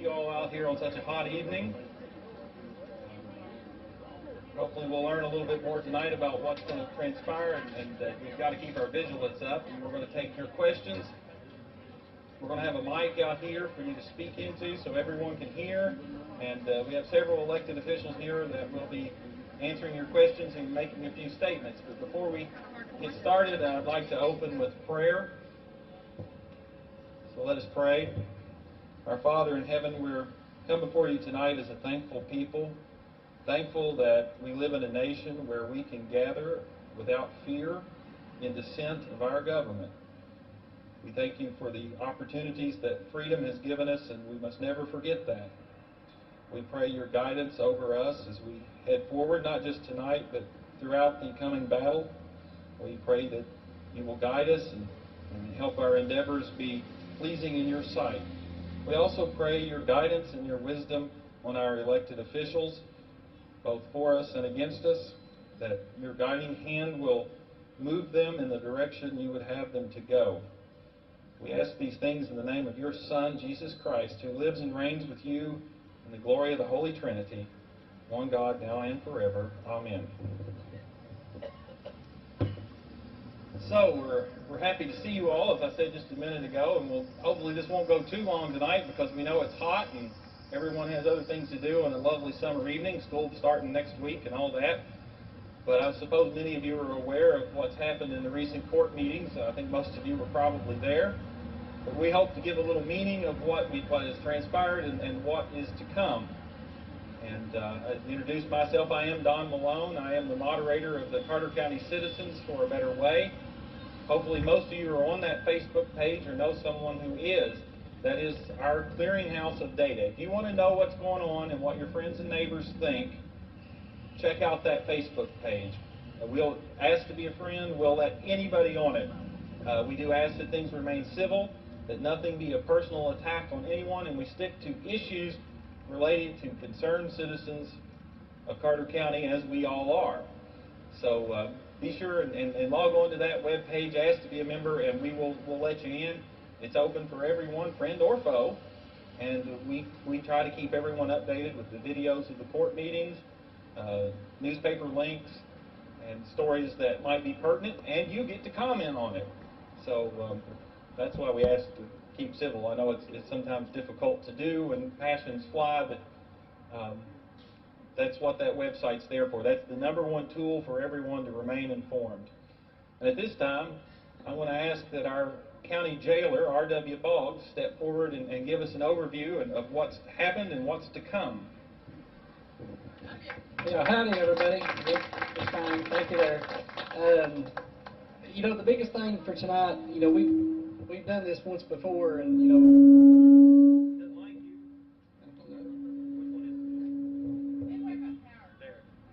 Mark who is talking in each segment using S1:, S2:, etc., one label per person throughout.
S1: you all out here on such a hot evening. Hopefully we'll learn a little bit more tonight about what's going to transpire, and we've got to keep our vigilance up. And we're going to take your questions. We're going to have a mic out here for you to speak into so everyone can hear. And we have several elected officials here that will be answering your questions and making a few statements. But before we get started, I'd like to open with prayer. So let us pray. Our Father in heaven, we're come before you tonight as a thankful people. Thankful that we live in a nation where we can gather without fear in dissent of our government. We thank you for the opportunities that freedom has given us, and we must never forget that. We pray your guidance over us as we head forward, not just tonight, but throughout the coming battle. We pray that you will guide us and help our endeavors be pleasing in your sight. We also pray your guidance and your wisdom on our elected officials, both for us and against us, that your guiding hand will move them in the direction you would have them to go. We ask these things in the name of your Son, Jesus Christ, who lives and reigns with you in the glory of the Holy Trinity, one God, now and forever. Amen. So we're happy to see you all, as I said just a minute ago, and hopefully this won't go too long tonight because we know it's hot and everyone has other things to do on a lovely summer evening, school starting next week and all that. But I suppose many of you are aware of what's happened in the recent court meetings. I think most of you were probably there. But we hope to give a little meaning of what has transpired and what is to come. And to introduce myself, I am Don Malone. I am the moderator of the Carter County Citizens for a Better Way. Hopefully most of you are on that Facebook page or know someone who is. That is our clearinghouse of data. If you want to know what's going on and what your friends and neighbors think, check out that Facebook page. We'll ask to be a friend. We'll let anybody on it. We do ask that things remain civil, that nothing be a personal attack on anyone, and we stick to issues relating to concerned citizens of Carter County, as we all are. So be sure and log on to that web page, ask to be a member, and we'll let you in. It's open for everyone, friend or foe, and we try to keep everyone updated with the videos of the court meetings, newspaper links, and stories that might be pertinent, and you get to comment on it. So that's why we ask to keep civil. I know it's sometimes difficult to do when passions fly, but that's what that website's there for. That's the #1 tool for everyone to remain informed. And at this time, I want to ask that our county jailer, R.W. Boggs, step forward and give us an overview of what's happened and what's to come.
S2: Yeah, howdy everybody. It's fine. Thank you there. You know, the biggest thing for tonight, you know, we've done this once before, and you know.
S1: Doesn't like you.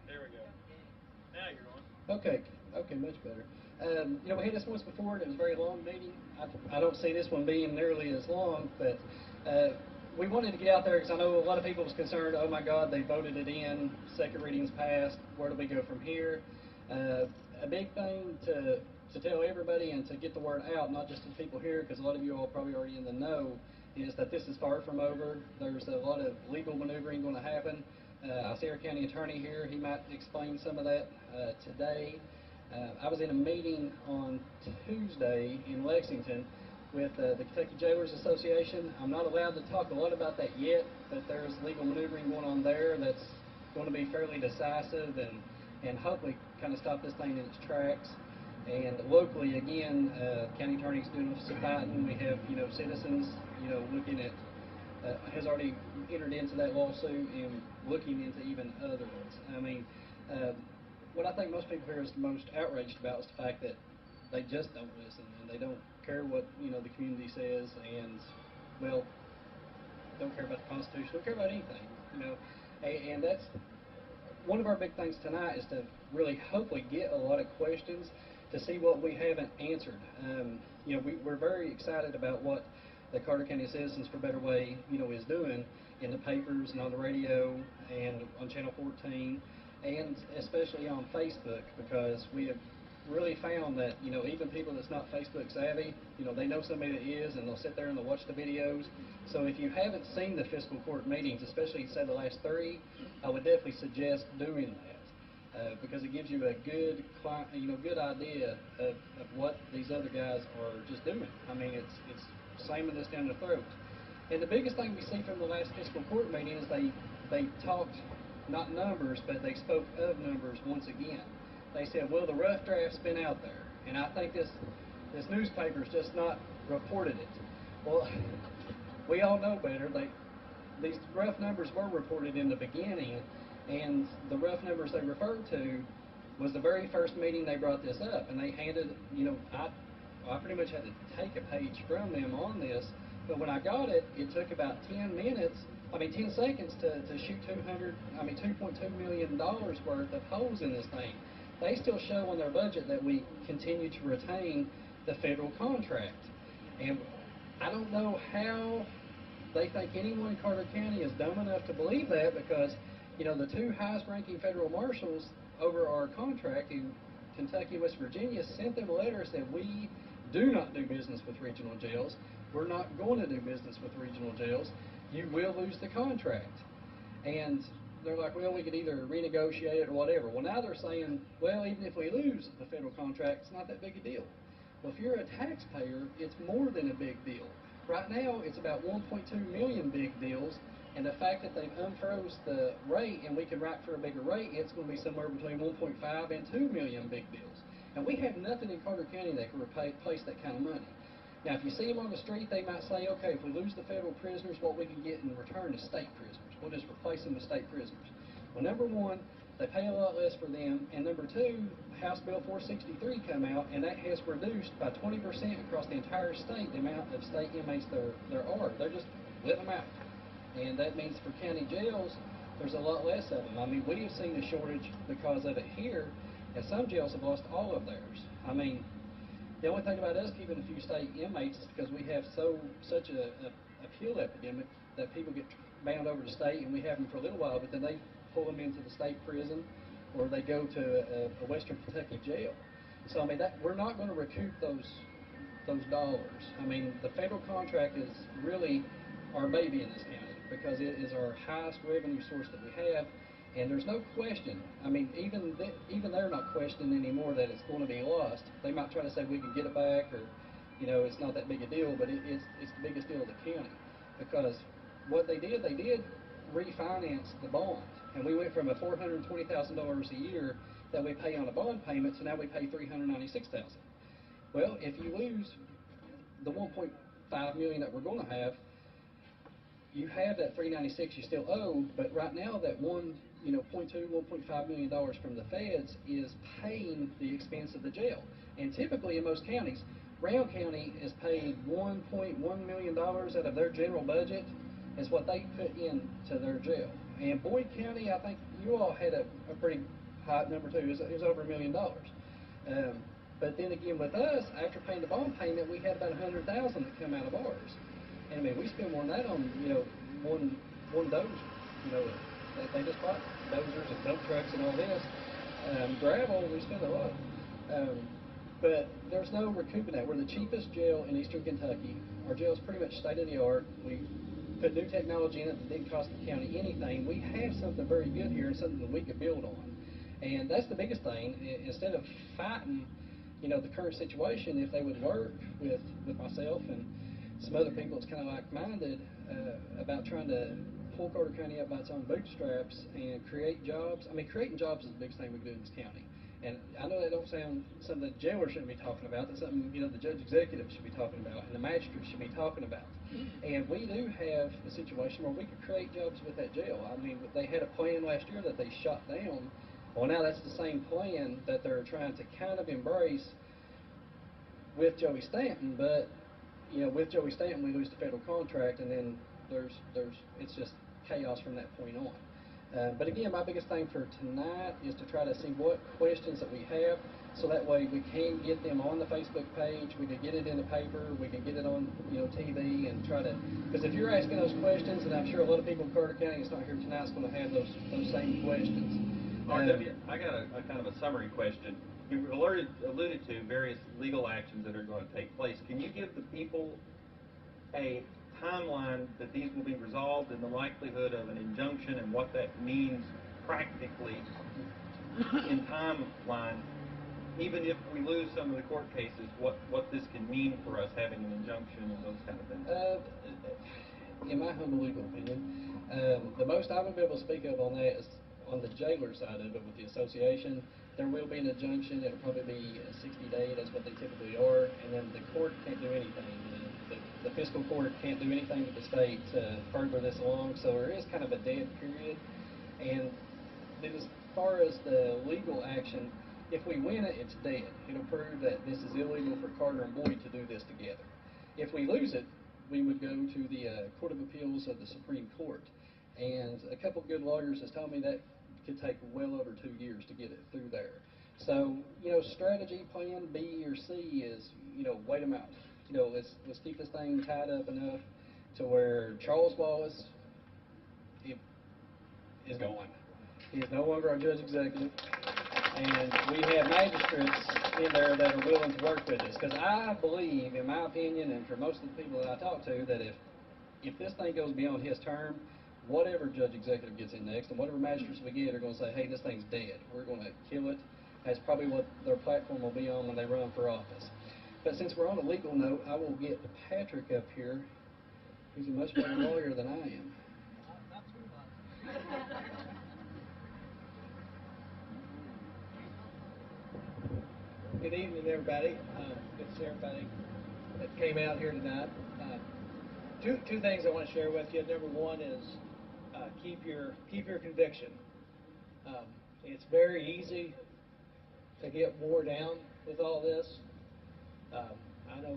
S1: There we go. Now you're on.
S2: Okay, much better. You know, we had this once before, and it was a very long meeting. I don't see this one being nearly as long, but we wanted to get out there because I know a lot of people was concerned, oh my God, they voted it in, second reading's passed, where do we go from here? A big thing to tell everybody and to get the word out, not just to the people here, because a lot of you all are probably already in the know, is that this is far from over. There's a lot of legal maneuvering going to happen. I see our county attorney here. He might explain some of that today. I was in a meeting on Tuesday in Lexington with the Kentucky Jailers Association. I'm not allowed to talk a lot about that yet, but there's legal maneuvering going on there that's going to be fairly decisive and hopefully kind of stop this thing in its tracks. And locally, again, county attorney's doing some fighting. We have, you know, citizens, you know, looking at, has already entered into that lawsuit and looking into even other ones. I mean, what I think most people here is most outraged about is the fact that they just don't listen and they don't care what, you know, the community says, and, well, don't care about the Constitution, don't care about anything, you know. And that's one of our big things tonight, is to really hopefully get a lot of questions to see what we haven't answered. You know, we're very excited about what the Carter County Citizens for a Better Way, you know, is doing in the papers and on the radio and on Channel 14, and especially on Facebook, because we have really found that, you know, even people that's not Facebook savvy, you know, they know somebody that is, and they'll sit there and they'll watch the videos. So if you haven't seen the fiscal court meetings, especially say the last 3, I would definitely suggest doing that, because it gives you a good, good idea of what these other guys are just doing. I mean, it's slamming this down their throats. And the biggest thing we see from the last fiscal court meeting is they talked, not numbers, but they spoke of numbers once again. They said, well, the rough draft's been out there, and I think this newspaper's just not reported it. Well, we all know better. These rough numbers were reported in the beginning, and the rough numbers they referred to was the very first meeting they brought this up, and they handed, you know, I pretty much had to take a page from them on this, but when I got it, it took about 10 seconds to shoot $2.2 million worth of holes in this thing. They still show on their budget that we continue to retain the federal contract. And I don't know how they think anyone in Carter County is dumb enough to believe that, because, you know, the 2 highest ranking federal marshals over our contract in Kentucky and West Virginia sent them a letter and said, we do not do business with regional jails. We're not going to do business with regional jails. You will lose the contract. And they're like, well, we could either renegotiate it or whatever. Well, now they're saying, well, even if we lose the federal contract, it's not that big a deal. Well, if you're a taxpayer, it's more than a big deal. Right now, it's about 1.2 million big deals, and the fact that they've unfroze the rate and we can write for a bigger rate, it's going to be somewhere between 1.5 and 2 million big deals. And we have nothing in Carter County that can replace that kind of money. Now, if you see them on the street, they might say, okay, if we lose the federal prisoners, what we can get in return is state prisoners. We'll just replace them with state prisoners. Well, number one, they pay a lot less for them, and number two, House Bill 463 come out, and that has reduced by 20% across the entire state the amount of state inmates there are. They're just letting them out. And that means for county jails, there's a lot less of them. I mean, we have seen a shortage because of it here, and some jails have lost all of theirs. I mean, the only thing about us keeping a few state inmates is because we have such a appeal epidemic that people get bound over to state, and we have them for a little while, but then they pull them into the state prison, or they go to a Western Kentucky jail. So I mean, we're not going to recoup those dollars. I mean, the federal contract is really our baby in this county, because it is our highest revenue source that we have, and there's no question. I mean, even they're not questioning anymore that it's going to be lost. They might try to say we can get it back, or, you know, it's not that big a deal, but it's the biggest deal of the county, because what they did refinance the bond, and we went from a $420,000 a year that we pay on a bond payment to now we pay $396,000. Well, if you lose the $1.5 million that we're going to have, you have that $396 you still owe, but right now that $1.5 million from the feds is paying the expense of the jail. And typically in most counties, Brown County is paid $1.1 million out of their general budget is what they put into their jail. And Boyd County, I think you all had a pretty high number too. It was over $1 million. But then again with us, after paying the bond payment, we had about $100,000 that come out of ours. And I mean, we spend more than that on, you know, one dozer. You know, they just bought dozers and dump trucks and all this. Gravel, we spend a lot. But there's no recouping that. We're the cheapest jail in eastern Kentucky. Our jail is pretty much state of the art. We put new technology in it that didn't cost the county anything. We have something very good here and something that we could build on. And that's the biggest thing. Instead of fighting, you know, the current situation, if they would work with myself and some other people that's kind of like-minded about trying to pull Carter County up by its own bootstraps and create jobs. I mean, creating jobs is the biggest thing we can do in this county. And I know that don't sound something the jailer shouldn't be talking about. That's something, you know, the judge executive should be talking about and the magistrate should be talking about. And we do have a situation where we could create jobs with that jail. I mean, they had a plan last year that they shot down. Well, now that's the same plan that they're trying to kind of embrace with Joey Stanton, but, you know, with Joey Stanton, we lose the federal contract, and then it's just chaos from that point on. But again, my biggest thing for tonight is to try to see what questions that we have, so that way we can get them on the Facebook page, we can get it in the paper, we can get it on, you know, TV, and try to, because if you're asking those questions, and I'm sure a lot of people in Carter County that's not here tonight is going to have those same questions.
S3: RW, I got a kind of a summary question. you've alluded to various legal actions that are going to take place. Can you give the people a timeline that these will be resolved and the likelihood of an injunction and what that means practically in timeline, even if we lose some of the court cases, what this can mean for us having an injunction and those kind of things?
S2: In my humble legal opinion, the most I would be able to speak of on that is on the jailer side of it with the association. There will be an injunction. It'll probably be a 60-day. That's what they typically are. And then the court can't do anything. The fiscal court can't do anything with the state to further this along. So there is kind of a dead period. And then as far as the legal action, if we win it, it's dead. It'll prove that this is illegal for Carter and Boyd to do this together. If we lose it, we would go to the Court of Appeals of the Supreme Court. And a couple good lawyers has told me that could take well over 2 years to get it through there. So, strategy plan B or C is, wait them out. Let's keep this thing tied up enough to where Charles Wallace is gone. He is no longer our judge executive. And we have magistrates in there that are willing to work with us. Because I believe, in my opinion, and for most of the people that I talk to, that if this thing goes beyond his term, whatever judge executive gets in next and whatever magistrates we get are going to say, hey, this thing's dead. We're going to kill it. That's probably what their platform will be on when they run for office. But since we're on a legal note, I will get Patrick up here, who's a much better lawyer than I am.
S4: Not too much.
S5: Good evening, everybody. Good to see everybody that came out here tonight. Two things I want to share with you. Number one is keep your conviction. It's very easy to get wore down with all this. I know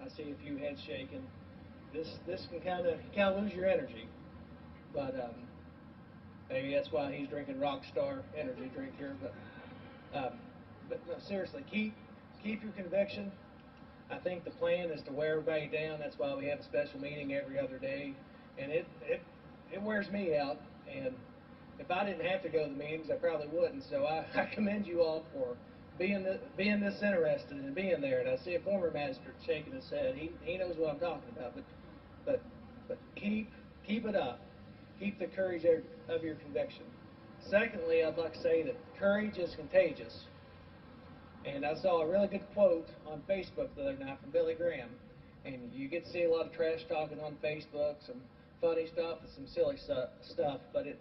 S5: I see a few heads shaking. This can kind of lose your energy, but maybe that's why he's drinking Rockstar energy drink here. But no, seriously, keep your conviction. I think the plan is to wear everybody down. That's why we have a special meeting every other day, and it wears me out. And if I didn't have to go to the meetings, I probably wouldn't. So I commend you all for being this interested and being there. And I see a former magistrate shaking his head. He knows what I'm talking about. But keep it up. Keep the courage of your conviction. Secondly, I'd like to say that courage is contagious. And I saw a really good quote on Facebook the other night from Billy Graham. And you get to see a lot of trash talking on Facebook, some funny stuff and some silly stuff. But it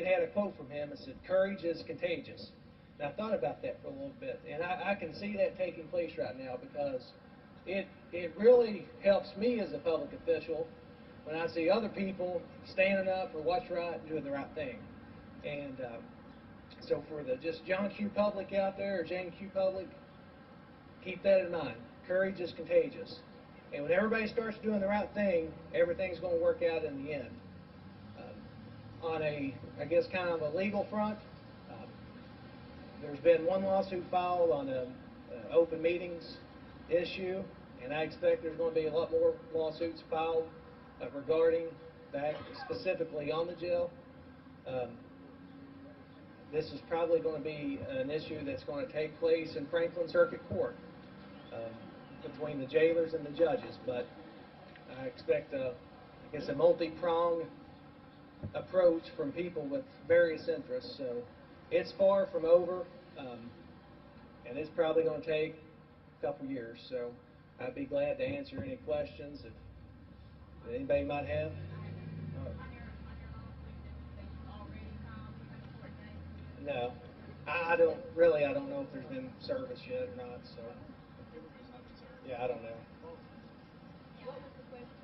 S5: had a quote from him that said, "Courage is contagious." And I thought about that for a little bit. And I can see that taking place right now because it really helps me as a public official when I see other people standing up for what's right and doing the right thing. And so for the just John Q. public out there, or Jane Q. public, keep that in mind. Courage is contagious. And when everybody starts doing the right thing, everything's going to work out in the end. On I guess, kind of a legal front, there's been one lawsuit filed on an open meetings issue, and I expect there's going to be a lot more lawsuits filed regarding that, specifically on the jail. This is probably going to be an issue that's going to take place in Franklin Circuit Court between the jailers and the judges. But I expect, I guess, a multi-pronged approach from people with various interests. So it's far from over, and it's probably going to take a couple years. So I'd be glad to answer any questions that anybody might have. No, I don't know if there's been service yet or not, so. Yeah, I don't know.
S4: What was the question?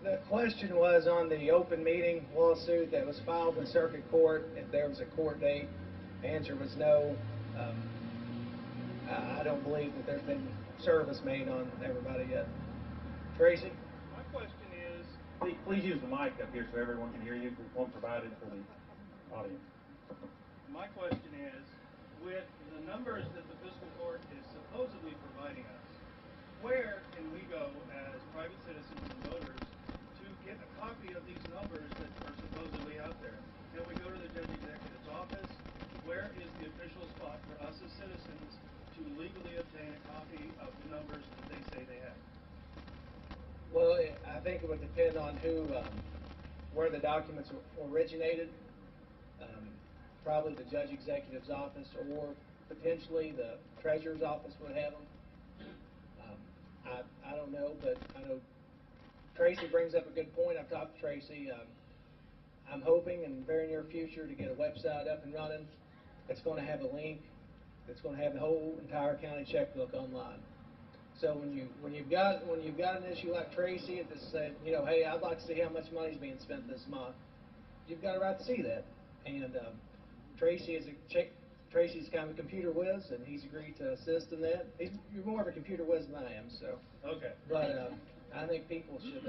S5: The question was on the open meeting lawsuit that was filed in circuit court, if there was a court date. The answer was no. I don't believe that there's been service made on everybody yet. Tracy?
S1: My question is, please use the mic up here so everyone can hear you. There's one provided for the audience.
S6: My question is, with the numbers that the fiscal court is supposedly providing us, where can we go as private citizens and voters to get a copy of these numbers that are supposedly out there? Can we go to the judge executive's office? Where is the official spot for us as citizens to copy of the numbers that they say they have?
S5: Well, I think it would depend on where the documents originated. Probably the judge executive's office, or potentially the treasurer's office would have them. I don't know, but I know Tracy brings up a good point. I've talked to Tracy. I'm hoping in the very near future to get a website up and running. It's going to have a link. It's going to have the whole entire county checkbook online. So when you've got an issue like Tracy that said, you know, hey, I'd like to see how much money's being spent this month, you've got a right to see that. And Tracy's kind of a computer whiz, and he's agreed to assist in that. You're more of a computer whiz than I am, so.
S6: Okay.
S5: But I think people should,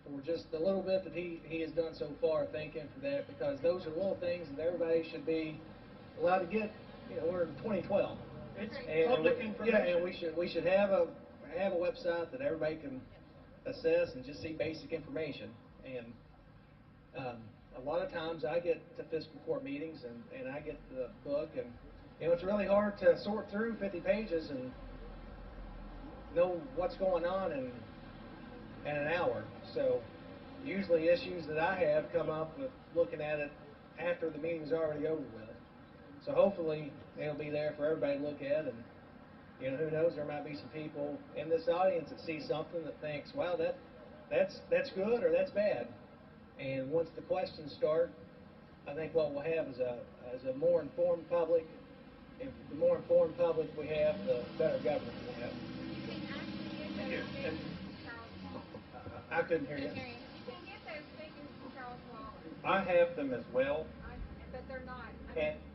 S5: for just the little bit that he has done so far, thank him for that, because those are little things that everybody should be allowed to get. You know, we're in 2012.
S6: It's
S5: And
S6: public
S5: we,
S6: information.
S5: yeah, and we should have a website that everybody can assess and just see basic information. And a lot of times I get to fiscal court meetings and I get the book, and you know, it's really hard to sort through 50 pages and know what's going on in an hour. So usually issues that I have come up with looking at it after the meeting's already over with. So hopefully it'll be there for everybody to look at, and you know, who knows, there might be some people in this audience that see something that thinks, wow, that's good or that's bad. And once the questions start, I think what we'll have is a more informed public. If the more informed public we have, the better government we have.
S4: You can actually get those figures from Charles Waller.
S5: I couldn't hear you.
S4: You can get those figures from Charles Waller,
S3: I have them as well,
S4: but they're not.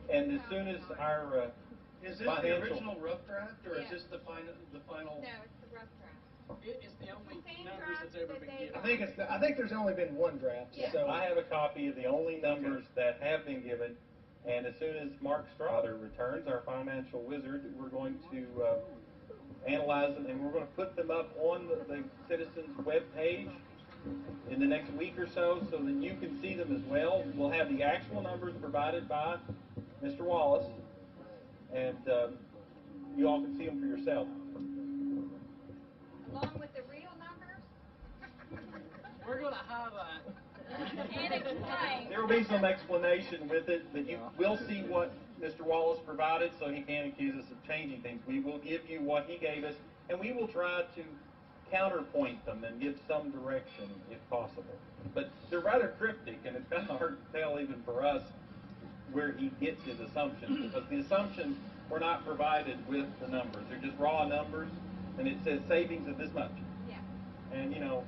S3: and as soon as our
S6: Is this the
S3: financial-
S6: original rough draft, or is
S4: Yeah.
S6: this the final?
S4: No, it's the rough draft.
S2: It's the only
S4: Same
S2: numbers
S4: draft
S2: that's ever
S4: that
S2: been
S4: they
S2: given.
S4: got.
S5: I think there's only been one draft.
S4: Yeah.
S5: So
S3: I have a copy of the only numbers that have been given, and as soon as Mark Strother returns, our financial wizard, we're going to analyze them, and we're going to put them up on the Citizens webpage in the next week or so that you can see them as well. We'll have the actual numbers provided by Mr. Wallace, and you all can see them for yourself.
S4: Along with the real numbers.
S2: We're going to highlight.
S4: And explain.
S3: There will be some explanation with it, but you will see what Mr. Wallace provided, so he can't accuse us of changing things. We will give you what he gave us, and we will try to counterpoint them and give some direction if possible. But they're rather cryptic, and it's kind of hard to tell even for us where he gets his assumptions, because the assumptions were not provided with the numbers. They're just raw numbers, and it says savings of this much.
S4: Yeah.
S3: And, you know,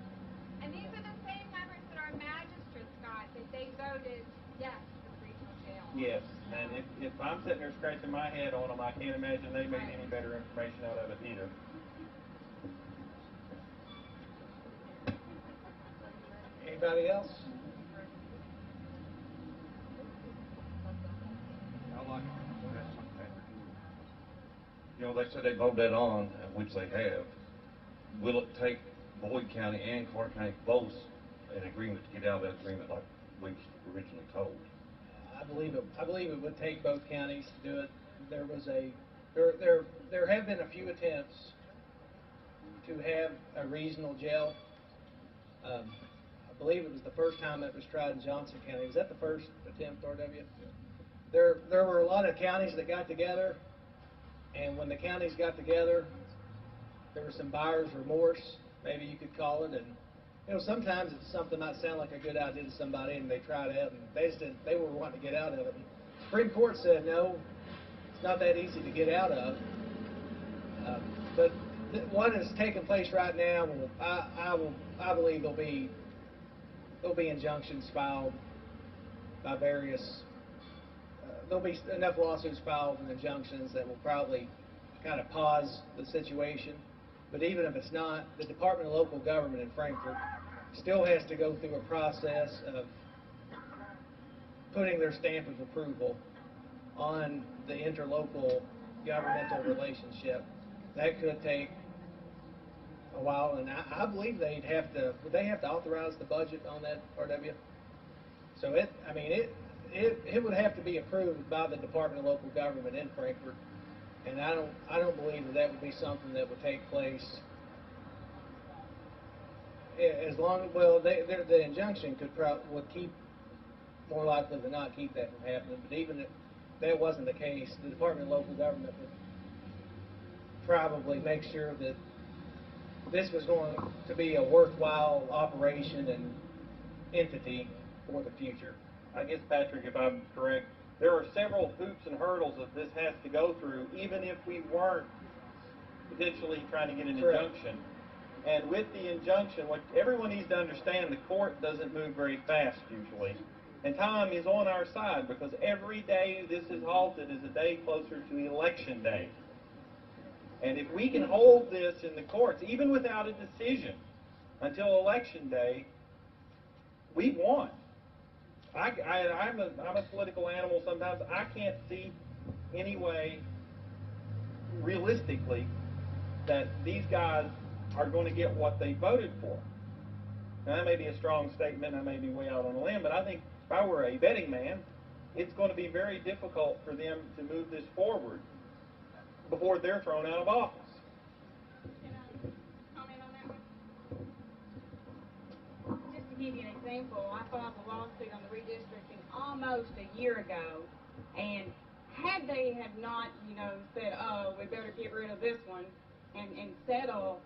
S4: And these are the same numbers that our magistrates got, that they voted yes for the regional jail.
S3: yes, and if I'm sitting there scratching my head on them, I can't imagine they made any better information out of it either.
S5: anybody else?
S7: You know, they said they voted that on, which they have. Will it take Boyd County and Carter County both an agreement to get out of that agreement like we was originally told?
S5: I believe it would take both counties to do it. There have been a few attempts to have a regional jail. I believe it was the first time it was tried in Johnson County. Was that the first attempt, RW? There were a lot of counties that got together, and when the counties got together, there was some buyer's remorse, maybe you could call it. And you know, sometimes it's something might sound like a good idea to somebody, and they tried it, and they just didn't. They were wanting to get out of it. And Supreme Court said no, it's not that easy to get out of. But what is taking place right now, I believe there'll be injunctions filed by various. There'll be enough lawsuits filed and injunctions that will probably kind of pause the situation. But even if it's not, the Department of Local Government in Frankfort still has to go through a process of putting their stamp of approval on the interlocal governmental relationship. That could take a while, and I believe would they have to authorize the budget on that, RW? So it would have to be approved by the Department of Local Government in Frankfort. And I don't believe that that would be something that would take place as long, well, the injunction would keep, more likely than not, keep that from happening. But even if that wasn't the case, the Department of Local Government would probably make sure that this was going to be a worthwhile operation and entity for the future.
S3: I guess, Patrick, if I'm correct, there are several hoops and hurdles that this has to go through, even if we weren't potentially trying to get an
S5: Correct.
S3: injunction. And with the injunction, what everyone needs to understand, the court doesn't move very fast usually. And time is on our side, because every day this is halted is a day closer to election day. And if we can hold this in the courts, even without a decision, until election day, we won. I'm a political animal sometimes. I can't see any way, realistically, that these guys are going to get what they voted for. Now, that may be a strong statement. I may be way out on a limb, but I think if I were a betting man, it's going to be very difficult for them to move this forward before they're thrown out of office.
S4: Can I comment on that one? Just to give you an example, I filed a lawsuit on the redistricting almost a year ago, and had they have not, said, oh, we better get rid of this one and settle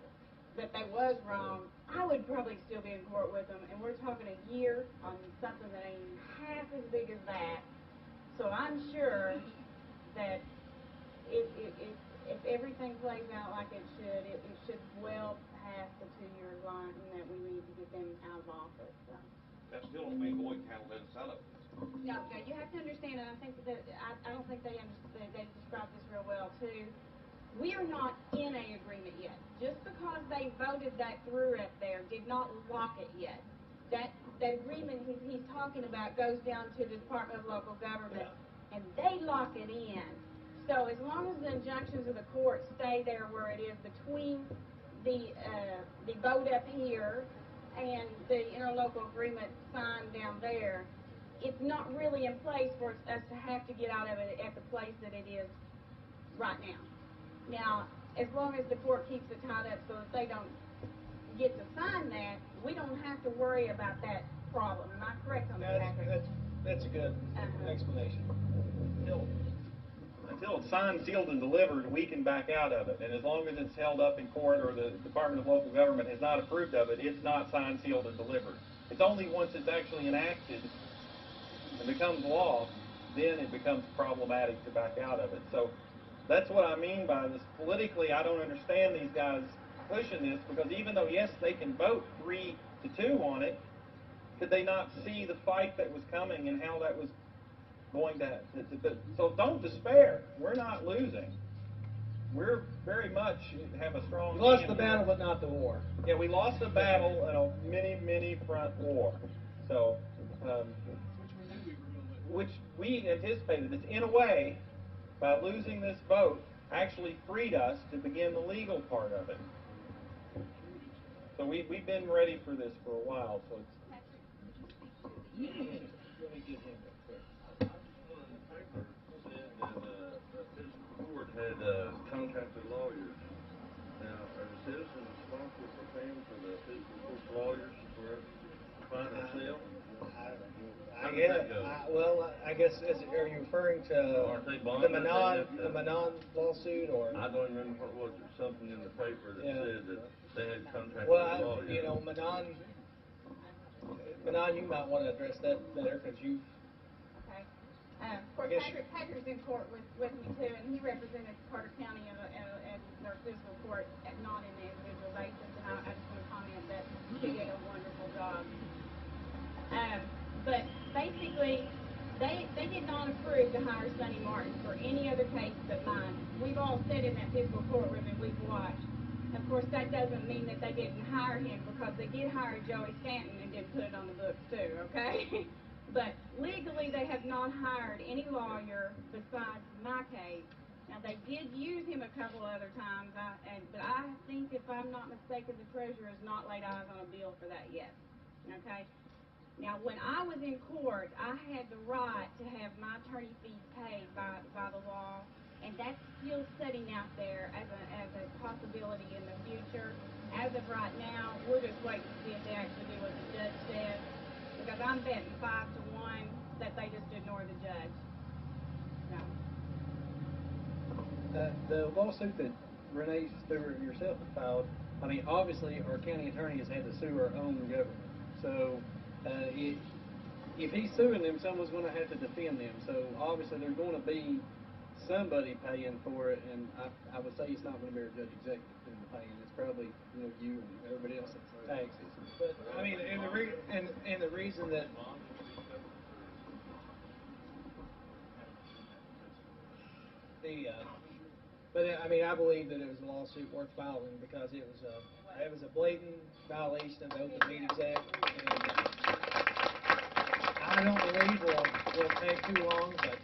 S4: that they was wrong, I would probably still be in court with them, and we're talking a year on something that ain't half as big as that. So I'm sure that if everything plays out like it should well past the 2-year line, and that we need to get them out of office. So.
S7: That still don't mean Boyd County let us out of it.
S4: No, you have to understand, and I think that I don't think they described this real well too. We are not in an agreement yet. Just because they voted that through up there did not lock it yet. That agreement he's talking about goes down to the Department of Local Government, and they lock it in. So as long as the injunctions of the court stay there where it is between the vote up here and the interlocal agreement signed down there, it's not really in place for us to have to get out of it at the place that it is right now. Now, as long as the court keeps it tied up so that they don't get to sign that, we don't have to worry about that problem. Am I correct on that, Patrick?
S5: That's a good explanation.
S3: Until it's signed, sealed, and delivered, we can back out of it. And as long as it's held up in court or the Department of Local Government has not approved of it, it's not signed, sealed, and delivered. It's only once it's actually enacted and becomes law, then it becomes problematic to back out of it. So that's what I mean by this. Politically, I don't understand these guys pushing this, because even though, yes, they can vote 3-2 on it, could they not see the fight that was coming and how that was going to so don't despair. We're not losing. We're very much have a strong
S5: We lost
S3: hand
S5: the
S3: here.
S5: battle, but not the war.
S3: Yeah, we lost the battle in a many front war. So, which we anticipated. It's in a way, by losing this vote, actually freed us to begin the legal part of it. So we've been ready for this for a while. So it's.
S5: Let me get him real quick.
S7: The paper said that the fiscal court had contracted lawyers. Now, are the citizens responsible for paying for the fiscal court's lawyers for find or sell?
S5: I guess, are you referring to
S7: Aren't they
S5: the
S7: bonded?
S5: Manon lawsuit, or?
S7: I don't remember what was it, something in the paper that said that they had contracted
S5: Well,
S7: lawyers.
S5: Manon, you might want to address that better, because you.
S4: Okay. Of course, Patrick's in court with me too, and he represented Carter County at our fiscal court, not in the individual basis. And I just want to comment that he did a wonderful job. But basically, they did not approve to hire Sonny Martin for any other case but mine. We've all sat in that fiscal courtroom and we've watched. Of course, that doesn't mean that they didn't hire him, because they did hire Joey Stanton and did put it on the books too, okay? But legally, they have not hired any lawyer besides my case. Now, they did use him a couple other times, but I think, if I'm not mistaken, the treasurer has not laid eyes on a bill for that yet, okay? Now, when I was in court, I had the right to have my attorney fees paid by the law And that's still sitting out there as a possibility in the future. As of right now, we're just waiting to see if they actually do what the judge says, because I'm betting 5-1 that they just ignore the judge. No.
S2: The lawsuit that Renee Stewart and yourself have filed, I mean, obviously, our county attorney has had to sue our own government. So, if he's suing them, someone's going to have to defend them. So, obviously, there's going to be somebody paying for it, and I would say it's not going to be our judge executive doing the paying. It's probably, you and everybody else that's taxes.
S5: But, I mean, and the reason that but I mean, I believe that it was a lawsuit worth filing because it was a blatant violation of the Open Meetings Act, and I don't believe will take too long, but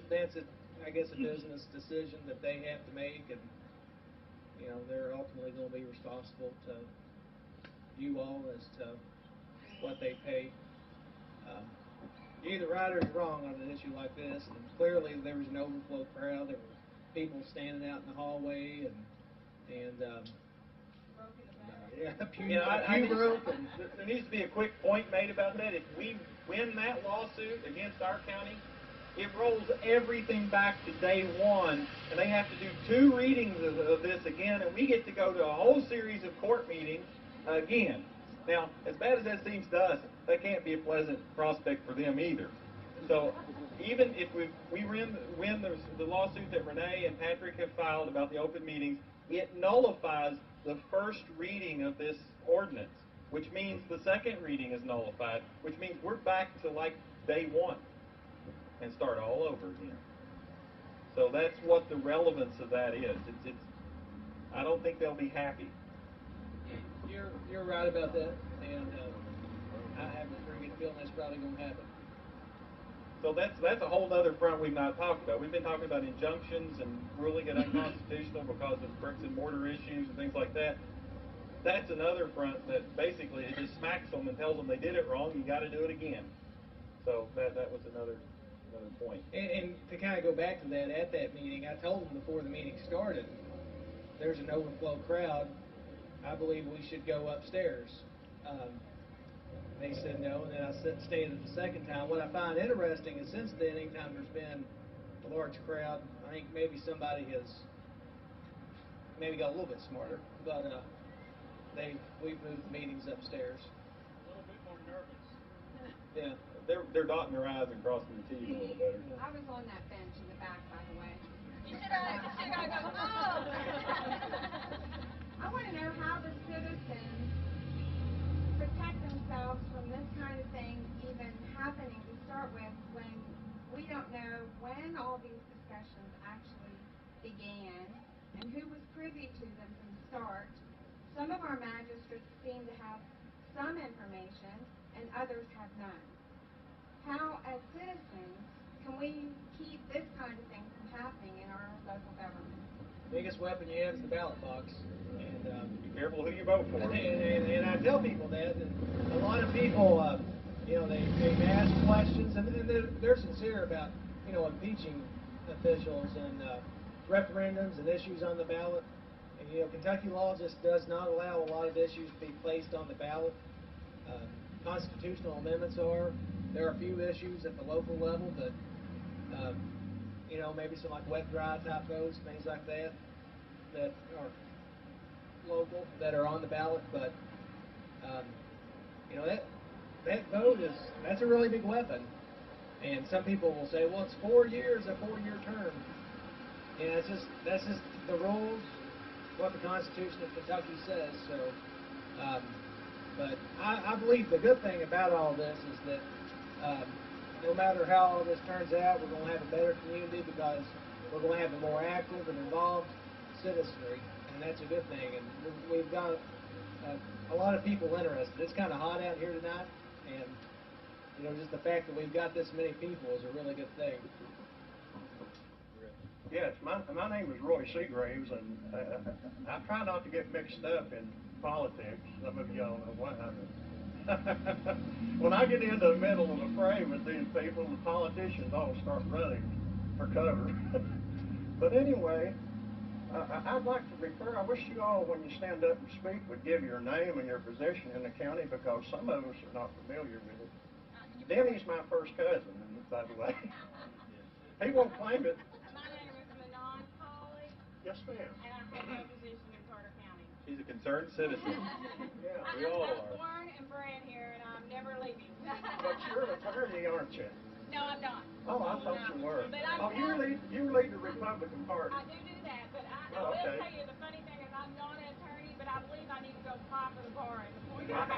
S5: that's I guess a business decision that they have to make, and they're ultimately going to be responsible to you all as to what they pay. You're either right or you're wrong on an issue like this, and clearly there was an overflow crowd. There were people standing out in the hallway,
S3: There needs to be a quick point made about that. If we win that lawsuit against our county, it rolls everything back to day one, and they have to do 2 readings of this again, and we get to go to a whole series of court meetings again. Now, as bad as that seems to us, that can't be a pleasant prospect for them either. So, even if we win the lawsuit that Renee and Patrick have filed about the open meetings, it nullifies the first reading of this ordinance, which means the second reading is nullified, which means we're back to like day one and start all over again. So that's what the relevance of that is. I don't think they'll be happy.
S5: You're right about that, and I have a pretty good feeling that's probably going to happen.
S3: So that's a whole other front we've not talked about. We've been talking about injunctions and ruling it unconstitutional because of bricks and mortar issues and things like that. That's another front that basically it just smacks them and tells them they did it wrong. You got to do it again. So that was another point.
S5: And to kind of go back to that, at that meeting, I told them before the meeting started, there's an overflow crowd. I believe we should go upstairs. They said no, and then I stayed it the second time. What I find interesting is since then, anytime there's been a large crowd, I think maybe somebody has maybe got a little bit smarter, but we've moved the meetings upstairs.
S6: A little bit more nervous.
S5: Yeah.
S3: They're dotting their I's and crossing their T's a little better.
S4: I was on that bench in the back, by the way.
S8: You should have go, oh!
S4: I want to know how the citizens protect themselves from this kind of thing even happening to start with, when we don't know when all these discussions actually began and who was privy to them from the start. Some of our magistrates seem to have some information and others have none. How, as citizens, can we keep this kind of thing from happening in our local government?
S5: Biggest weapon you have is the ballot box. And
S3: Be careful who you vote for.
S5: and I tell people that, and a lot of people, they ask questions, and they're sincere about, impeaching officials and referendums and issues on the ballot. And, Kentucky law just does not allow a lot of issues to be placed on the ballot. Constitutional amendments are. There are a few issues at the local level that, maybe some like wet dry type votes, things like that are local, that are on the ballot, but that vote that's a really big weapon. And some people will say, well, it's 4 years, a 4-year term. And that's just the rules, what the Constitution of Kentucky says. So, but I believe the good thing about all this is that no matter how all this turns out, we're going to have a better community because we're going to have a more active and involved citizenry, and that's a good thing. And we've got a lot of people interested. It's kind of hot out here tonight, and just the fact that we've got this many people is a really good thing.
S9: Yes, my name is Roy Seagraves, and I try not to get mixed up in politics. Some of y'all know why. When I get into the middle of a fray with these people, the politicians all start running. for cover. But anyway, I'd like to refer, I wish you all, when you stand up and speak, would give your name and your position in the county, because some of us are not familiar with it. Denny's my first cousin, by the way. He won't claim it.
S4: My name is Manon Polly,
S9: Yes, ma'am.
S4: and I have no position in Carter County.
S1: She's a concerned citizen.
S9: Yeah.
S1: We all
S4: I was
S1: are.
S4: born and bred here, and I'm never leaving.
S9: But you're an attorney, aren't you?
S4: No, I'm not.
S9: Oh, I thought you were.
S4: But I'm
S9: Oh, you lead the Republican Party.
S4: I do that, but I
S9: Oh,
S4: will
S9: okay.
S4: tell you, the funny thing is I'm not an attorney, but I believe I need to go apply for the bar in before you
S9: Because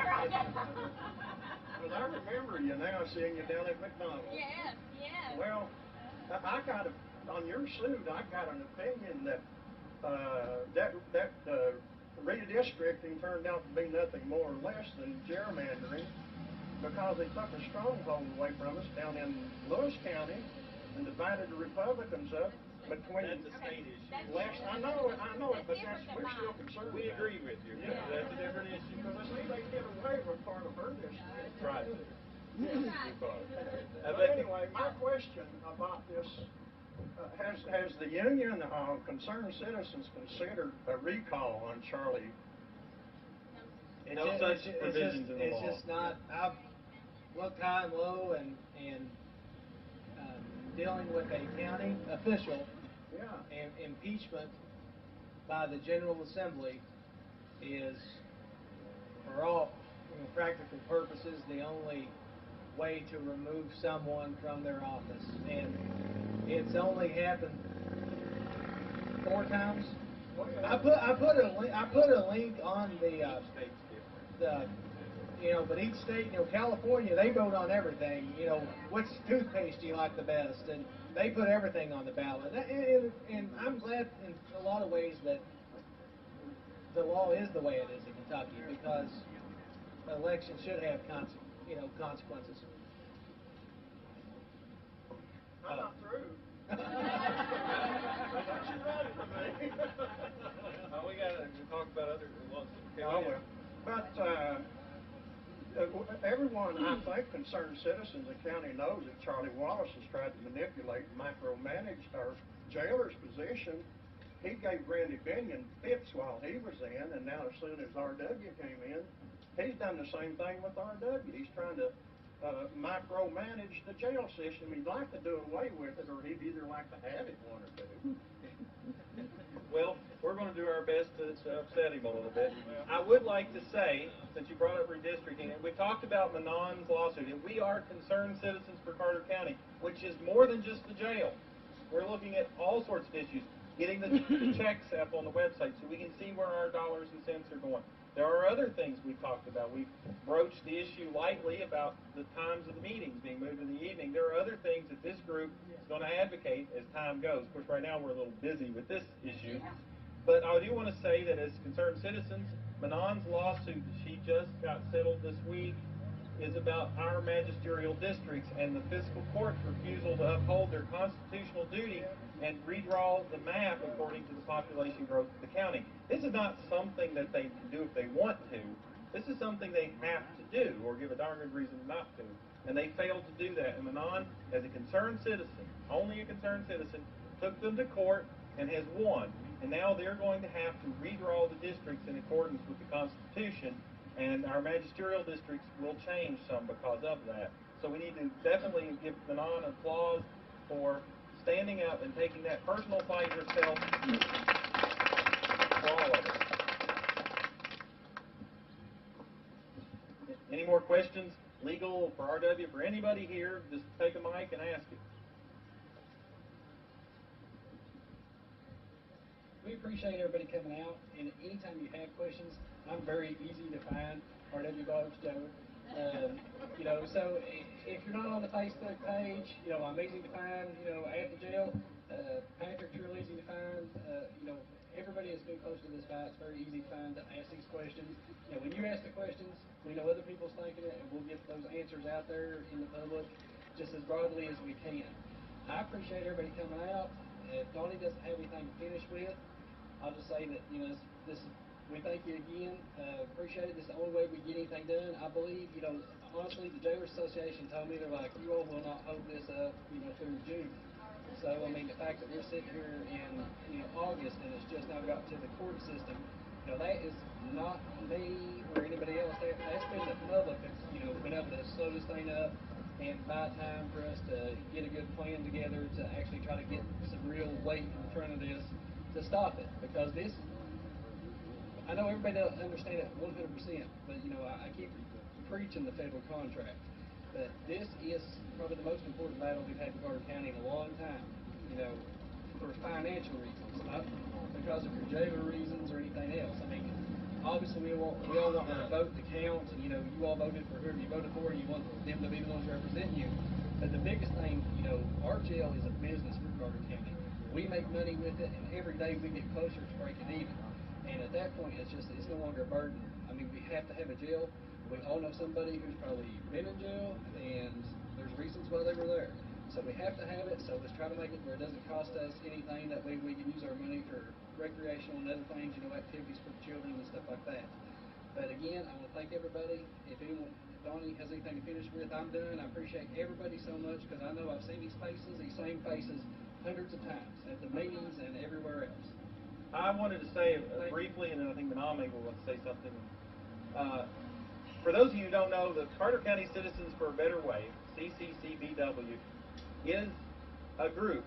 S9: I remember you now, seeing you down at McDonald's.
S4: Yes, yes.
S9: Well, I got on your suit, I got an opinion that redistricting turned out to be nothing more or less than gerrymandering, because they took a stronghold away from us down in Lewis County and divided the Republicans up between.
S3: That's a state issue.
S9: West, I know it, but we're still concerned.
S3: We
S9: about
S3: agree
S9: it.
S3: with you,
S9: Yeah.
S3: that's a different issue.
S9: Because I see they get away with part of her district.
S3: Right.
S9: But anyway, my question about this, has the Union of Concerned Citizens considered a recall on Charlie?
S1: No such provisions in the law.
S5: It's just not, I've looked high and low, and dealing with a county official,
S9: Yeah.
S5: and impeachment by the General Assembly is, for all practical purposes, the only way to remove someone from their office. And it's only happened 4 times. I put a link on but each state, California, they vote on everything. Which toothpaste do you like the best? And they put everything on the ballot. And I'm glad in a lot of ways that the law is the way it is in Kentucky, because elections should have consequences.
S9: I'm not through. That's right for me.
S3: We gotta talk about other ones.
S9: Oh, well. But everyone, I think, concerned citizens in the county knows that Charlie Wallace has tried to manipulate and micromanage our jailer's position. He gave Randy Binion fits while he was in, and now as soon as R.W. came in, he's done the same thing with R.W. He's trying to micromanage the jail system. He'd like to do away with it, or he'd either like to have it, one or two.
S1: Well, we're going to do our best to upset him a little bit. I would like to say, since you brought up redistricting, we talked about Manon's lawsuit, and we are concerned citizens for Carter County, which is more than just the jail. We're looking at all sorts of issues, getting the checks up on the website so we can see where our dollars and cents are going. There are other things we've talked about. We've broached the issue lightly about the times of the meetings being moved to the evening. There are other things that this group is going to advocate as time goes. Of course, right now we're a little busy with this issue. But I do want to say that as concerned citizens, Manon's lawsuit that she just got settled this week is about our magisterial districts and the fiscal court's refusal to uphold their constitutional duty and redraw the map according to the population growth of the county. This is not something that they can do if they want to. This is something they have to do, or give a darn good reason not to. And they failed to do that. And Manon, as a concerned citizen, only a concerned citizen, took them to court and has won. And now they're going to have to redraw the districts in accordance with the Constitution, and our magisterial districts will change some because of that. So we need to definitely give Manon applause for standing up and taking that personal fight herself for all of us. Any more questions, legal, for RW, for anybody here? Just take a mic and ask it.
S2: We appreciate everybody coming out, and anytime you have questions, I'm very easy to find, R.W. Boggs, Joe. So if you're not on the Facebook page, I'm easy to find, at the jail. Patrick's real easy to find. Everybody that's been close to this fight, it's very easy to find to ask these questions. When you ask the questions, we know other people's thinking it, and we'll get those answers out there in the public just as broadly as we can. I appreciate everybody coming out. If Donnie doesn't have anything to finish with, I'll just say that, we thank you again. Appreciate it. This is the only way we get anything done. I believe, honestly, the Jailers Association told me, they're like, you all will not hold this up, through June. So, I mean, the fact that we're sitting here in, August and it's just now got to the court system, that is not me or anybody else. That's been the public that's, been able to slow this thing up and buy time for us to get a good plan together to actually try to get some real weight in front of this to stop it. Because this, I know everybody doesn't understand it 100%, but, I keep preaching the federal contract. But this is probably the most important battle we've had in Carter County in a long time, for financial reasons, not because of your jailer reasons or anything else. I mean, obviously we all want our vote to count, and you all voted for whoever you voted for, and you want them to be the ones representing you. But the biggest thing, our jail is a business for Carter County. We make money with it, and every day we get closer to breaking even. And at that point, it's no longer a burden. I mean, we have to have a jail. We all know somebody who's probably been in jail, and there's reasons why they were there. So we have to have it, so let's try to make it where it doesn't cost us anything. That way we can use our money for recreational and other things, activities for the children and stuff like that. But again, I want to thank everybody. If Donnie has anything to finish with, I'm done. I appreciate everybody so much because I know I've seen these same faces, hundreds of times at the meetings and everywhere else.
S1: I wanted to say briefly, and then I think Manal maybe will want to say something. For those of you who don't know, the Carter County Citizens for a Better Way, CCCBW, is a group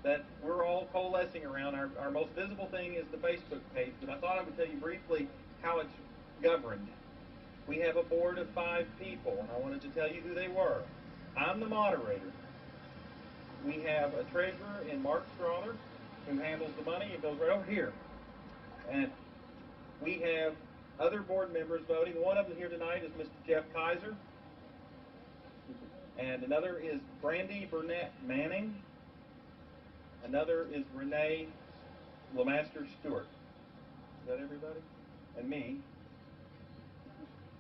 S1: that we're all coalescing around. Our most visible thing is the Facebook page, but I thought I would tell you briefly how it's governed. We have a board of 5 people, and I wanted to tell you who they were. I'm the moderator. We have a treasurer in Mark Strother, who handles the money. It goes right over here. And we have other board members voting. One of them here tonight is Mr. Jeff Kaiser. And another is Brandy Burnett Manning. Another is Renee Lemaster Stewart. Is that everybody? And me.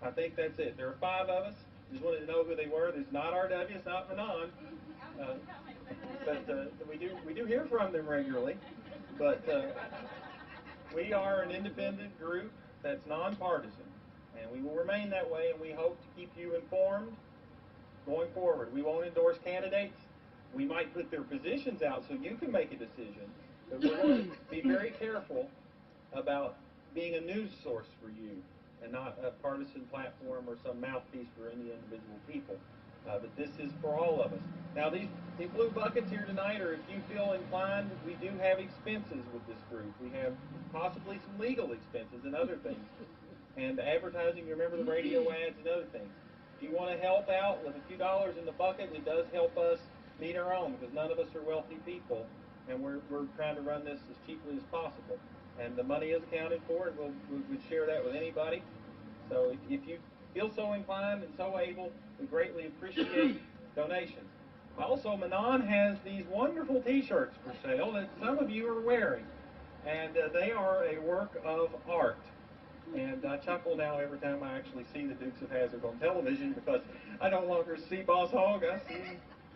S1: I think that's it. There are 5 of us. Just wanted to know who they were. There's not RW, it's not Manon. But we do hear from them regularly. But we are an independent group that's nonpartisan, and we will remain that way, and we hope to keep you informed going forward. We won't endorse candidates. We might put their positions out so you can make a decision, but we're going to be very careful about being a news source for you and not a partisan platform or some mouthpiece for any individual people. But this is for all of us. Now, these blue buckets here tonight, or if you feel inclined, we do have expenses with this group. We have possibly some legal expenses and other things. And advertising, you remember the radio ads and other things. If you want to help out with a few dollars in the bucket, it does help us meet our own, because none of us are wealthy people, and we're trying to run this as cheaply as possible. And the money is accounted for, and we'd share that with anybody. So if you feel so inclined and so able, we greatly appreciate donations. Also, Manon has these wonderful T-shirts for sale that some of you are wearing, and they are a work of art. And I chuckle now every time I actually see the Dukes of Hazzard on television, because I no longer see Boss Hogg, I see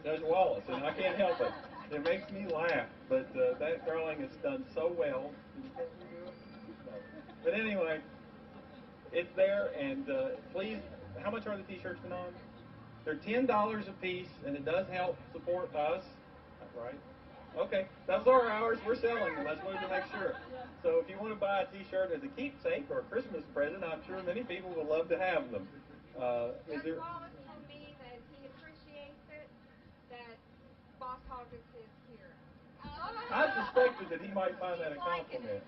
S1: Judge Wallace, and I can't help it. It makes me laugh, but that drawing is done so well. But anyway, it's there, and please, how much are the T-shirts, Manon? They're $10 a piece, and it does help support us, right? Okay, that's ours. We're selling them. I just wanted to make sure. So if you want to buy a T-shirt as a keepsake or a Christmas present, I'm sure many people would love to have them. Is there?
S8: Wallace told me that he appreciates it, that Boss Hogg is his hero.
S1: I suspected that he might find that a compliment.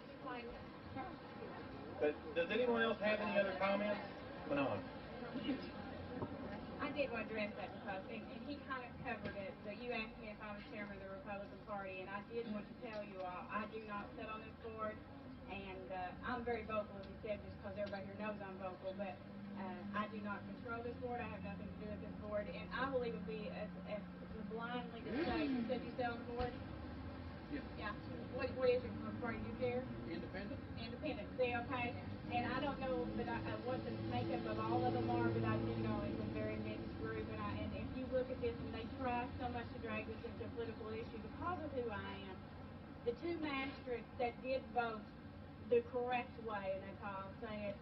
S1: But does anyone else have any other comments? Manon.
S4: I did want to address that because, and he kind of covered it, but you asked me if I was chairman of the Republican Party, and I did want to tell you all, I do not sit on this board, and I'm very vocal, as you said, just because everybody here knows I'm vocal, but I do not control this board. I have nothing to do with this board, and I will even be as blindly to say, you said you sit on the board? Yeah. What is your party? Do you care?
S2: Independent.
S4: Independent. See, okay. And I don't know that what the makeup of all of them are, but I do know it's a very mixed group. And if you look at this, and they try so much to drag this into a political issue because of who I am, the 2 magistrates that did vote the correct way, and that's how I'll say it,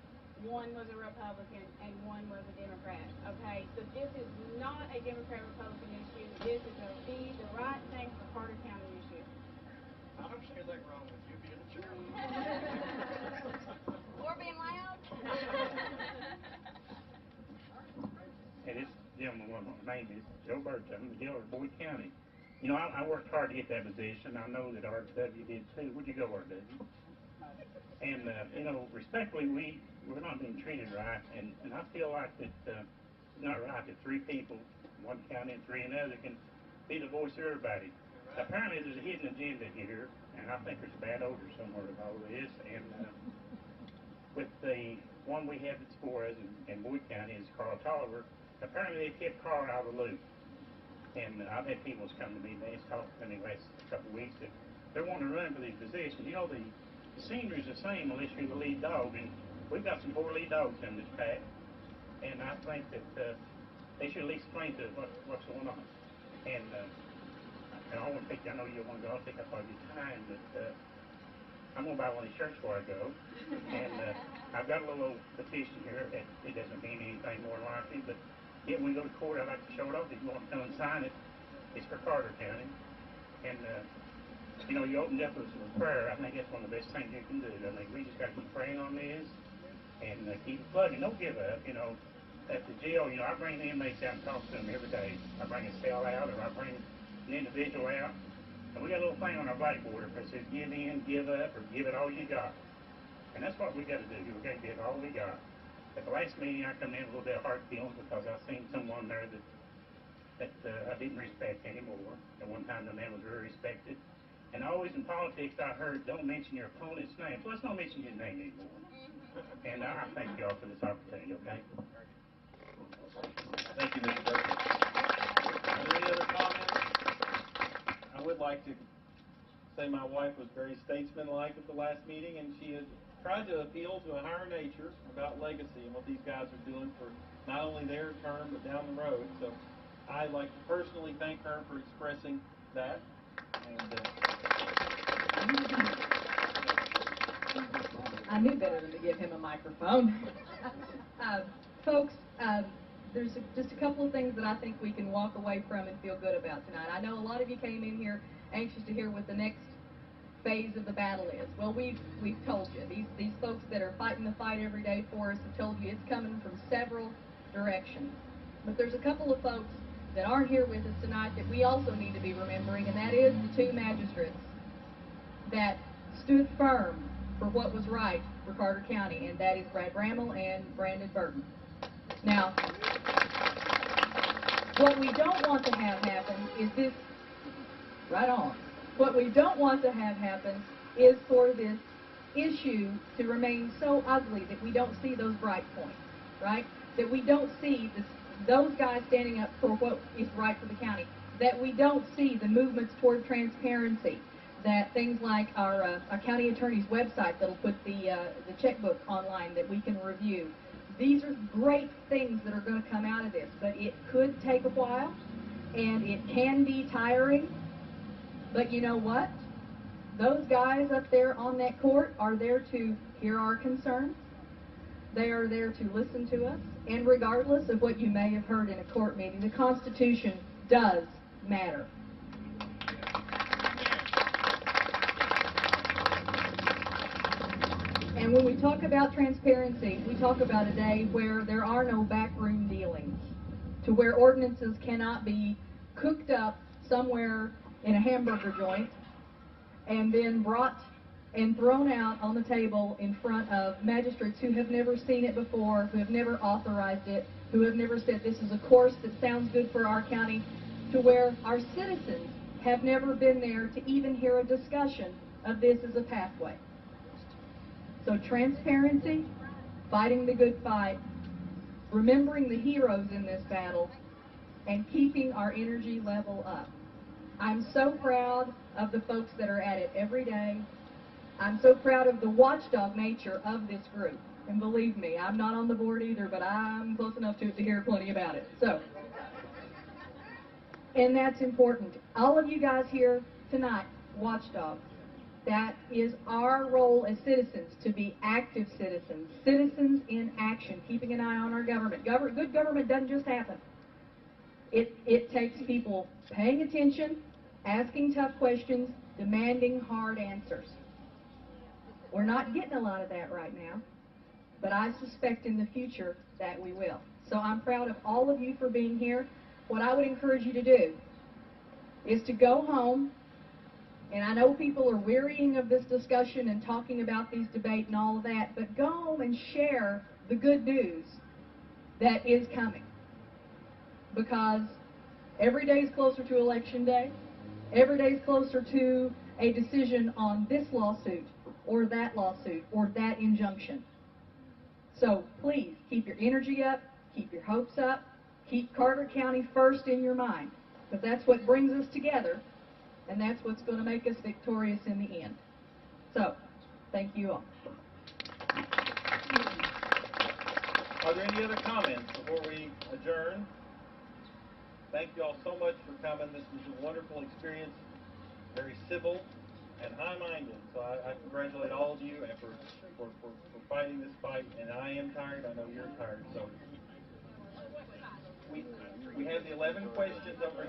S4: one was a Republican and one was a Democrat. Okay, so this is not not a Democrat-Republican issue. This is the right thing for Carter County issue.
S9: I don't see anything wrong with you being the chairman.
S8: Or being loud.
S10: Hey, this gentleman, my name is Joe Birch. I'm the dealer of Boyd County. You know, I worked hard to get that position. I know that RW did too. Where'd you go, RW? And, you know, respectfully, we're not being treated right, and I feel like that it's not right that three people, one county and three another, can be the voice of everybody. Apparently, there's a hidden agenda here, and I think there's a bad odor somewhere with all this. And with the one we have that's for us in Boyd County is Carl Tolliver. Apparently, they kept Carl out of the loop. And I've had people that's come to me, they've talked to me the last couple of weeks that they're wanting to run for these positions. You know, the senior is the same unless you're the lead dog, and we've got some poor lead dogs in this pack, and I think that they should at least explain to us what's going on. And I want to I know you want to go, I'll take up all your time, but I'm going to buy one of these shirts before I go, and I've got a little petition here that it doesn't mean anything more likely, but yeah, when we go to court, I'd like to show it off. If you want to come and sign it, it's for Carter County, and you know, you opened up with prayer. I think that's one of the best things you can do. I mean, we just got to keep praying on this and keep plugging. Don't give up. You know, at the jail, you know, I bring the inmates out and talk to them every day. I bring a cell out, or I bring an individual out, and we got a little thing on our blackboard that says give in, give up, or give it all you got. And that's what we got to do. We got to give all we got. At the last meeting, I come in with a little bit of hard feelings because I seen someone there that I didn't respect anymore. At one time, the man was very respected. And always in politics, I heard, don't mention your opponent's name. So let's not mention his name anymore. And I thank y'all for this opportunity, okay?
S3: Thank you, Mr. Burke. Are there any other comments? I would like to say my wife was very statesmanlike at the last meeting, and she had tried to appeal to a higher nature about legacy and what these guys are doing for not only their term, but down the road. So I'd like to personally thank her for expressing that. And,
S11: I knew better than to give him a microphone. Folks, there's just a couple of things that I think we can walk away from and feel good about tonight. I know a lot of you came in here anxious to hear what the next phase of the battle is. Well, we've told you. These folks that are fighting the fight every day for us have told you it's coming from several directions. But there's a couple of folks that aren't here with us tonight that we also need to be remembering, and that is the two magistrates that stood firm for what was right for Carter County, and that is Brad Bramall and Brandon Burton. Now, what we don't want to have happen is this, right on, what we don't want to have happen is for this issue to remain so ugly that we don't see those bright points, right? That we don't see those guys standing up for what is right for the county, that we don't see the movements toward transparency, that things like our county attorney's website that'll put the checkbook online that we can review. These are great things that are going to come out of this, but it could take a while, and it can be tiring. But you know what? Those guys up there on that court are there to hear our concerns. They are there to listen to us. And regardless of what you may have heard in a court meeting, the Constitution does matter. And when we talk about transparency, we talk about a day where there are no backroom dealings, to where ordinances cannot be cooked up somewhere in a hamburger joint and then brought and thrown out on the table in front of magistrates who have never seen it before, who have never authorized it, who have never said this is a course that sounds good for our county, to where our citizens have never been there to even hear a discussion of this as a pathway. So transparency, fighting the good fight, remembering the heroes in this battle, and keeping our energy level up. I'm so proud of the folks that are at it every day. I'm so proud of the watchdog nature of this group. And believe me, I'm not on the board either, but I'm close enough to it to hear plenty about it. So, and that's important. All of you guys here tonight, watchdogs. That is our role as citizens, to be active citizens, citizens in action, keeping an eye on our government. Good government doesn't just happen. It takes people paying attention, asking tough questions, demanding hard answers. We're not getting a lot of that right now, but I suspect in the future that we will. So I'm proud of all of you for being here. What I would encourage you to do is to go home, and I know people are wearying of this discussion and talking about these debates and all of that, but go home and share the good news that is coming. Because every day is closer to Election Day. Every day is closer to a decision on this lawsuit or that lawsuit or that injunction. So please keep your energy up, keep your hopes up, keep Carter County first in your mind, because that's what brings us together, and that's what's going to make us victorious in the end. So, thank you all.
S1: Are there any other comments before we adjourn? Thank you all so much for coming. This was a wonderful experience, very civil and high-minded. So I congratulate all of you and for fighting this fight. And I am tired. I know you're tired. So we have the 11 questions over here.